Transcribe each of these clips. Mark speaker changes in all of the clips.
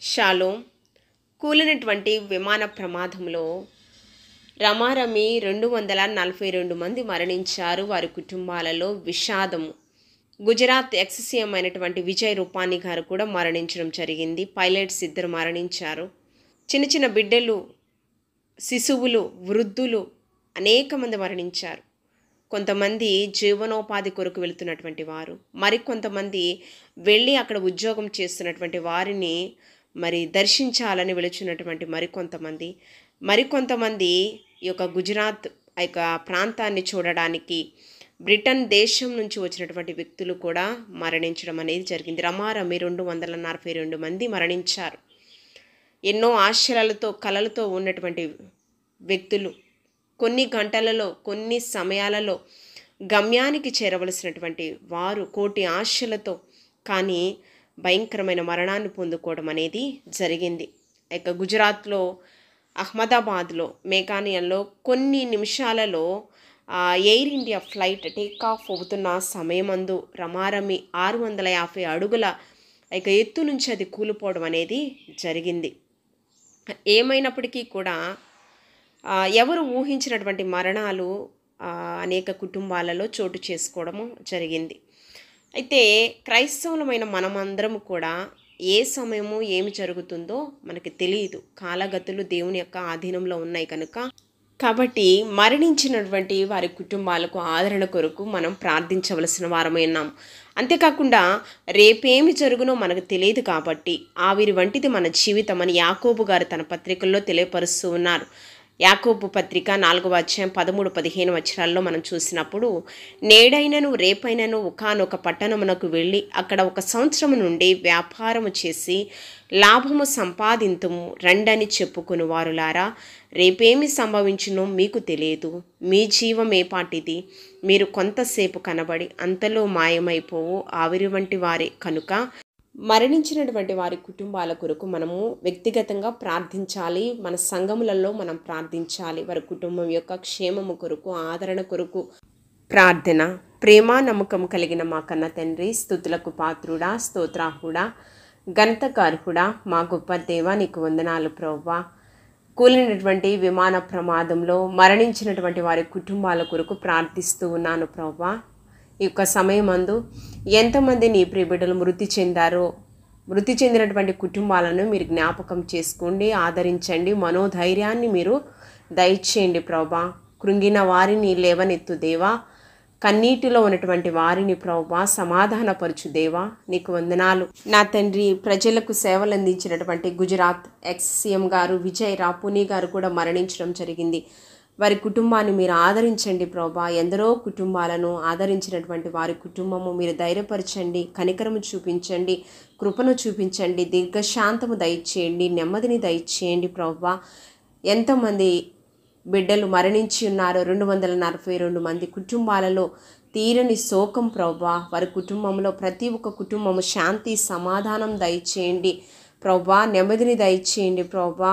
Speaker 1: Shalom. కూలినటువంటి విమాన ప్రమాదంలో రమారమి 242 మంది మరణించారు. వారి కుటుంబాలలో విషాదము. గుజరాత్ ఎక్స్-సీఎం అయినటువంటి విజయ్ రూపానీ గారు కూడా మరణించడం జరిగింది. పైలట్స్ 2 మరణించారు. చిన్న చిన్న బిడ్డలు, శిశువులు, వృద్ధులు అనేక మంది మరణించారు. కొంతమంది జీవనోపాధి కొరకు వెళుతున్నటువంటి వారు, మరికొంతమంది వెళ్ళి అక్కడ ఉద్యోగం చేస్తున్నటువంటి వారిని దర్శించాలని వెళుచున్నటువంటి మరికొంతమంది ఈ యొక్క గుజరాత్ యొక్క ప్రాంతాన్ని చూడడానికి బ్రిటన్ దేశం నుంచి వచ్చినటువంటి వ్యక్తులు కూడా మరణించడం అనేది జరిగింది. రమారమి 242 మంది మరణించారు. ఎన్నో ఆశలతో కలలతో ఉన్నటువంటి వ్యక్తులు కొన్ని గంటలలో, కొన్ని సమయాలలో గమ్యానికి చేరవలసినటువంటి వారు కోటి ఆశలతో కానీ భయంకరమైన మరణాన్ని పొందుకోవడం అనేది జరిగింది. ఇక గుజరాత్లో అహ్మదాబాద్లో మేఘాలయంలో కొన్ని నిమిషాలలో air India flight take off అవుతున్న సమయమందు రమారమి 650 అడుగుల ఎత్తు నుంచి అది కూలిపోవడం అనేది జరిగింది. ఏమైనప్పటికీ కూడా ఎవరు ఊహించినటువంటి మరణాలు అనేక కుటుంబాలలో చోటు చేసుకోవడము జరిగింది. అయితే క్రైస్తవులమైన మనమందరం కూడా ఏ సమయము ఏమి జరుగుతుందో మనకి తెలియదు. కాలగతులు దేవుని యొక్క ఆధీనంలో ఉన్నాయి కనుక కాబట్టి మరణించినటువంటి వారి కుటుంబాలకు ఆదరణ కొరకు మనం ప్రార్థించవలసిన వారమై ఉన్నాం. అంతేకాకుండా రేపేమి జరుగునో మనకు తెలియదు కాబట్టి ఆవిరి వంటిది మన జీవితం అని యాకోబు గారు తన పత్రికల్లో తెలియపరుస్తూ ఉన్నారు. యాకోబు పత్రిక 4వ అధ్యాయం 13-15 వచనాల్లో మనం చూసినప్పుడు, నేడైనను రేపైనను ఒకానొక పట్టణమునకు వెళ్ళి అక్కడ 1 సంవత్సరం నుండి వ్యాపారము చేసి లాభము సంపాదింతుము రండని చెప్పుకుని వారులారా, రేపేమి సంభవించునో మీకు తెలియదు. మీ జీవం ఏపాటిది? మీరు కొంతసేపు కనబడి అంతలో మాయమైపోవు ఆవిరి వంటి వారే కనుక మరణించినటువంటి వారి కుటుంబాల కొరకు మనము వ్యక్తిగతంగా ప్రార్థించాలి. మన సంఘములలో మనం ప్రార్థించాలి. వారి కుటుంబం యొక్క క్షేమము కొరకు, ఆదరణ కొరకు ప్రార్థన. ప్రేమ నమ్మకం కలిగిన మా కన్న తండ్రి, స్తుతులకు పాత్రుడా, స్తోత్రార్హుడా, ఘనతకార్హుడా, మా గొప్ప దేవా, నీకు వందనాలు ప్రభువా. కూలినటువంటి విమాన ప్రమాదంలో మరణించినటువంటి వారి కుటుంబాల కొరకు ప్రార్థిస్తూ ఉన్నాను ప్రభువా. ఈ యొక్క సమయమందు ఎంతమంది నీ ప్రియబిడ్డలు మృతి చెందారో, మృతి చెందినటువంటి కుటుంబాలను మీరు జ్ఞాపకం చేసుకోండి, ఆదరించండి, మనోధైర్యాన్ని మీరు దయచేయండి ప్రభువా. కృంగిన వారిని లేవనెత్తు దేవా, కన్నీటిలో ఉన్నటువంటి వారిని ప్రభువా సమాధానపరచు దేవా, నీకు వందనాలు నా తండ్రి. ప్రజలకు సేవలు అందించినటువంటి గుజరాత్ ఎక్స్-సీఎం గారు విజయ్ రూపానీ గారు కూడా మరణించడం జరిగింది. వారి కుటుంబాన్ని మీరు ఆదరించండి ప్రభా. ఎందరో కుటుంబాలను ఆదరించినటువంటి వారి కుటుంబము మీరు ధైర్యపరచండి, కనికరము చూపించండి, కృపను చూపించండి, దీర్ఘశాంతము దయచేయండి, నెమ్మదిని దయచేయండి ప్రభా. ఎంతమంది బిడ్డలు మరణించి ఉన్నారు, 242 మంది కుటుంబాలలో తీరని శోకం ప్రభా. వారి కుటుంబంలో ప్రతి ఒక్క కుటుంబము శాంతి సమాధానం దయచేయండి ప్రభా, నెమ్మదిని దయచేయండి ప్రభా.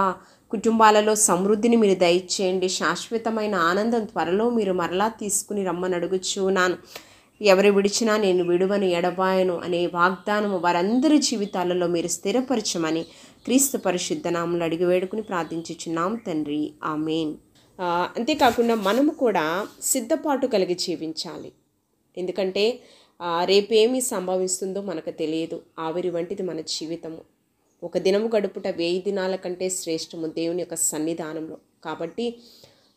Speaker 1: కుటుంబాలలో సమృద్ధిని మీరు దయచేయండి. శాశ్వతమైన ఆనందం త్వరలో మీరు మరలా తీసుకుని రమ్మని అడుగుచున్నాను. ఎవరు విడిచినా నేను విడువను ఎడబాయను అనే వాగ్దానము వారందరి జీవితాలలో మీరు స్థిరపరచమని క్రీస్తు పరిశుద్ధ నామములో అడిగి వేడుకుని ప్రార్థించుచున్నాం తండ్రి, ఆమేన్. అంతేకాకుండా మనము కూడా సిద్ధపాటు కలిగి జీవించాలి. ఎందుకంటే రేపేమి సంభవిస్తుందో మనకు తెలియదు. ఆవిరి వంటిది మన జీవితము. ఒక దినము గడుపుట 1000 దినాల కంటే శ్రేష్టము దేవుని యొక్క సన్నిధానంలో. కాబట్టి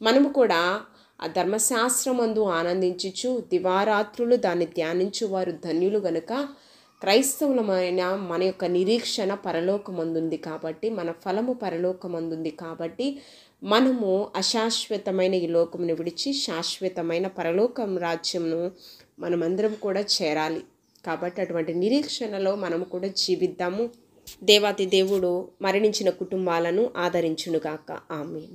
Speaker 1: మనము కూడా ఆ ధర్మశాస్త్రమందు ఆనందించుచు దివారాత్రులు దాన్ని ధ్యానించు వారు ధన్యులు గనుక క్రైస్తవులమైన మన యొక్క నిరీక్షణ పరలోకమందుంది కాబట్టి, మన ఫలము పరలోకమందుంది కాబట్టి మనము అశాశ్వతమైన ఈ లోకమును విడిచి శాశ్వతమైన పరలోకం రాజ్యంను మనమందరం కూడా చేరాలి. కాబట్టి అటువంటి నిరీక్షణలో మనము కూడా జీవిద్దాము. దేవాతి దేవుడు మరణించిన కుటుంబాలను ఆదరించునుగాక. ఆమేన్.